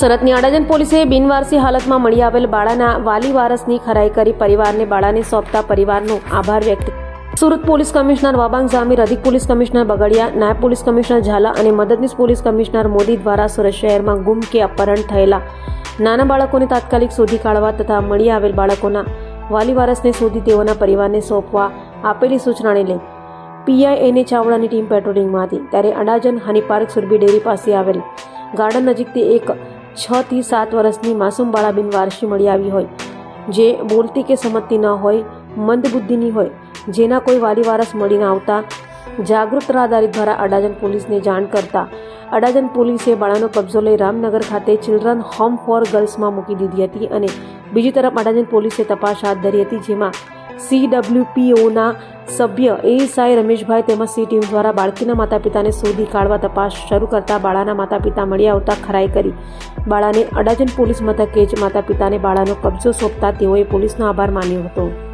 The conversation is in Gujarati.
સુરતની અડાજણ પોલીસે બિનવારસી હાલતમાં મળી આવેલ બાળાના વાલી વારસની ખરાઈ કરી પરિવારને બાળાને સોંપતા પરિવારનો આભાર વ્યક્ત કર્યો। સુરત પોલીસ કમિશનર વાબાંગ જામીર, અધિક પોલીસ કમિશનર બગડિયા, નાયબ પોલીસ કમિશનર ઝાલા અને મદદનીશ પોલીસ કમિશનર મોદી દ્વારા સુરત શહેરમાં ગુમ કે અપહરણ થયેલા નાના બાળકોને તાત્કાલિક શોધી કાઢવા તથા મળી આવેલ બાળકોના વાલી વારસને શોધી તેઓના પરિવારને સોંપવા આપેલી સૂચનાને લઈ PIA ચાવડાની ટીમ પેટ્રોલિંગમાં હતી। ત્યારે અડાજણ હની પાર્ક સુરભી ડેરી પાસે આવેલ ગાર્ડન નજીકથી એક 6 થી 7 વર્ષની માસૂમ બાળા બિનવારસી મળી આવી હોય, જે બોલતી કે સમજતી ન હોય, મંદ બુદ્ધિની હોય, જેના કોઈ વાલી વારસ મળી ન આવતા જાગૃત રાહદારી દ્વારા અડાજણ પોલીસને જાણ કરતા અડાજણ પોલીસે બાળાનો કબજો લઈ રામનગર ખાતે ચિલ્ડ્રન હોમ ફોર ગર્લ્સમાં મૂકી દીધી હતી અને બીજી તરફ અડાજણ પોલીસે તપાસ હાથ ધરી હતી, જેમાં CWPOના સભ્ય ASI રમેશભાઈ તેમજ C ટીમ દ્વારા બાળકીના માતા પિતાને શોધી કાઢવા તપાસ શરૂ કરતા બાળાના માતા પિતા મળી આવતા ખરાઈ કરી બાળાને અડાજણ પોલીસ મથકે જ માતા પિતાને બાળાનો કબજો સોંપતા તેઓએ પોલીસનો આભાર માન્યો હતો।